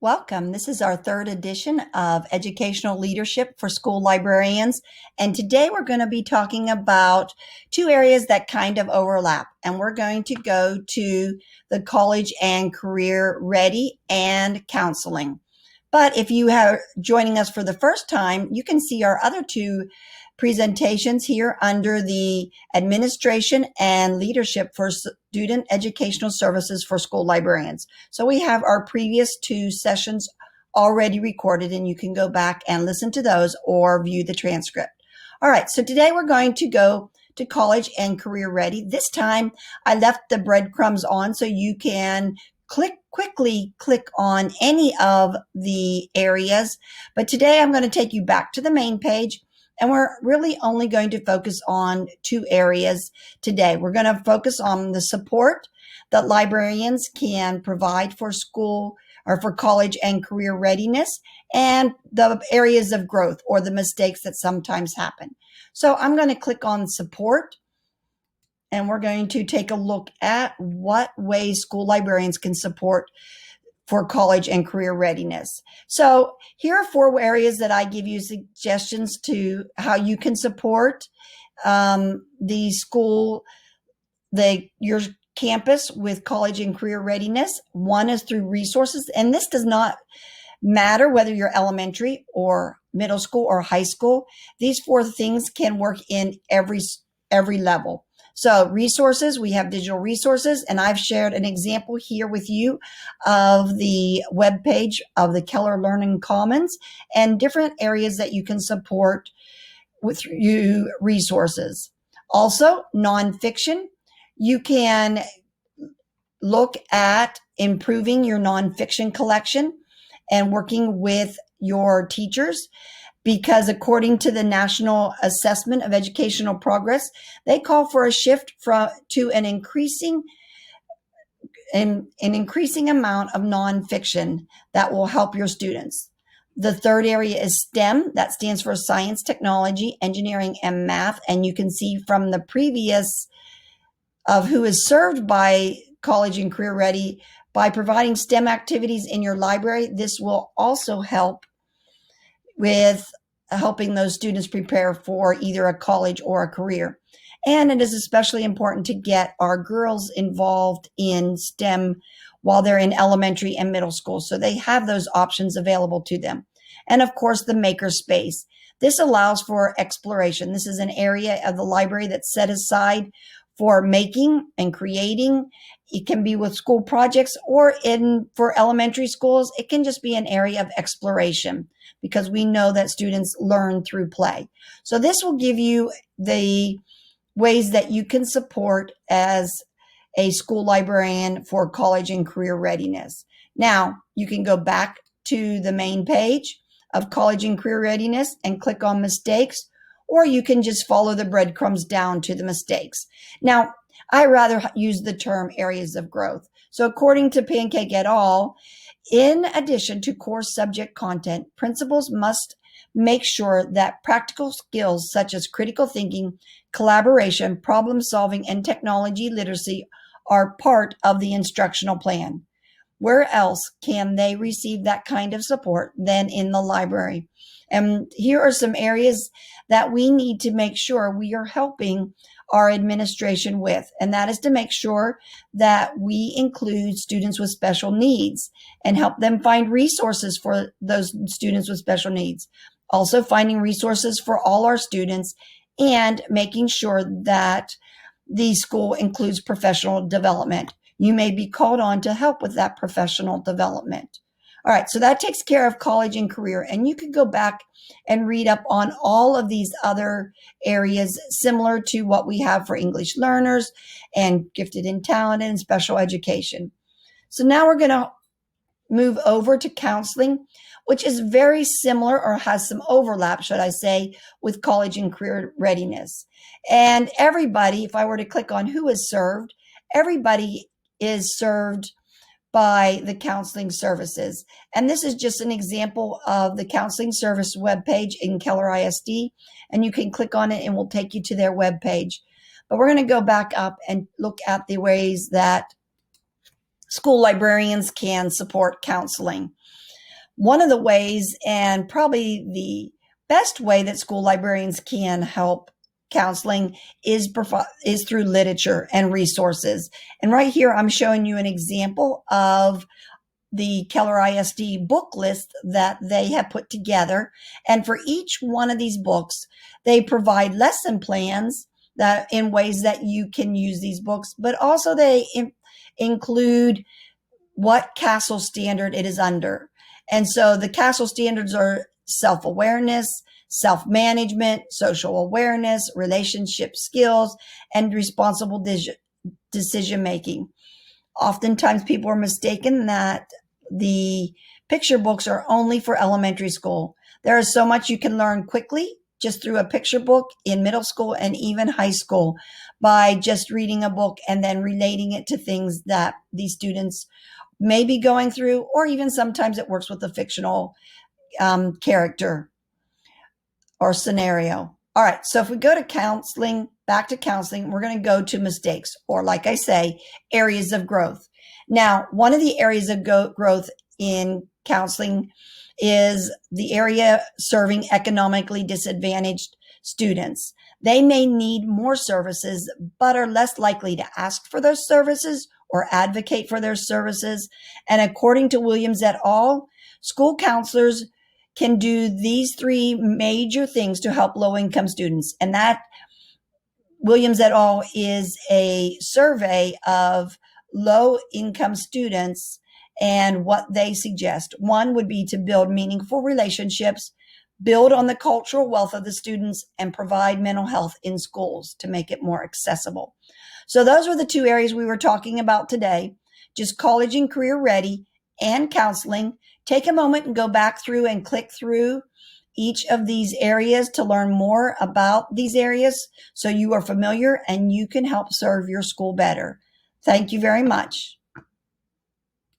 Welcome. This is our third edition of Educational Leadership for School Librarians. And today we're going to be talking about two areas that kind of overlap. And we're going to go to the college and career ready and counseling. But if you are joining us for the first time, you can see our other two presentations here under the Administration and Leadership for Student Educational Services for School Librarians. So we have our previous two sessions already recorded, and you can go back and listen to those or view the transcript. All right, so today we're going to go to college and career ready. This time I left the breadcrumbs on so you can quickly click on any of the areas. But today I'm going to take you back to the main page. And we're really only going to focus on two areas today. We're going to focus on the support that librarians can provide for school or for college and career readiness, and the areas of growth or the mistakes that sometimes happen. So I'm going to click on support, and we're going to take a look at what ways school librarians can support for college and career readiness. So here are four areas that I give you suggestions to how you can support the school, your campus with college and career readiness. One is through resources, and this does not matter whether you're elementary or middle school or high school. These four things can work in every level. So resources, we have digital resources, and I've shared an example here with you of the webpage of the Keller Learning Commons and different areas that you can support with resources. Also, nonfiction, you can look at improving your nonfiction collection and working with your teachers, because according to the National Assessment of Educational Progress, they call for a shift to an increasing amount of nonfiction that will help your students. The third area is STEM. That stands for science, technology, engineering, and math. And you can see from the previous of who is served by college and career ready, by providing STEM activities in your library, this will also help with helping those students prepare for either a college or a career. And it is especially important to get our girls involved in STEM while they're in elementary and middle school, so they have those options available to them. And of course, the makerspace. This allows for exploration. This is an area of the library that's set aside for making and creating. It can be with school projects, or for elementary schools, it can just be an area of exploration, because we know that students learn through play. So this will give you the ways that you can support as a school librarian for college and career readiness. Now, you can go back to the main page of college and career readiness and click on mistakes, or you can just follow the breadcrumbs down to the mistakes. Now, I rather use the term areas of growth. So according to Pancake et al., in addition to core subject content, principals must make sure that practical skills such as critical thinking, collaboration, problem solving, and technology literacy are part of the instructional plan. Where else can they receive that kind of support than in the library? And here are some areas that we need to make sure we are helping our administration with, and that is to make sure that we include students with special needs and help them find resources for those students with special needs. Also finding resources for all our students, and making sure that the school includes professional development. You may be called on to help with that professional development. All right, so that takes care of college and career, and you can go back and read up on all of these other areas similar to what we have for English learners and gifted and talented and special education. So now we're going to move over to counseling, which is very similar, or has some overlap, should I say, with college and career readiness. And everybody, if I were to click on who is served, everybody is served by the counseling services. And this is just an example of the counseling service webpage in Keller ISD. And you can click on it and we'll take you to their webpage. But we're going to go back up and look at the ways that school librarians can support counseling. One of the ways, and probably the best way that school librarians can help counseling is through literature and resources. And right here, I'm showing you an example of the Keller ISD book list that they have put together. And for each one of these books, they provide lesson plans that in ways that you can use these books, but also they include what Castle standard it is under. And so the Castle standards are self-awareness, self-management, social awareness, relationship skills, and responsible decision making. Oftentimes people are mistaken that the picture books are only for elementary school. There is so much you can learn quickly just through a picture book in middle school and even high school by just reading a book and then relating it to things that these students may be going through, or even sometimes it works with a fictional character or scenario. All right, so if we go to counseling, back to counseling, we're going to go to mistakes, or like I say, areas of growth. Now, one of the areas of growth in counseling is the area serving economically disadvantaged students. They may need more services, but are less likely to ask for those services or advocate for their services. And according to Williams et al., school counselors can do these three major things to help low-income students. And that, Williams et al., is a survey of low-income students and what they suggest. One would be to build meaningful relationships, build on the cultural wealth of the students, and provide mental health in schools to make it more accessible. So those were the two areas we were talking about today, just college and career ready and counseling. Take a moment and go back through and click through each of these areas to learn more about these areas so you are familiar and you can help serve your school better. Thank you very much.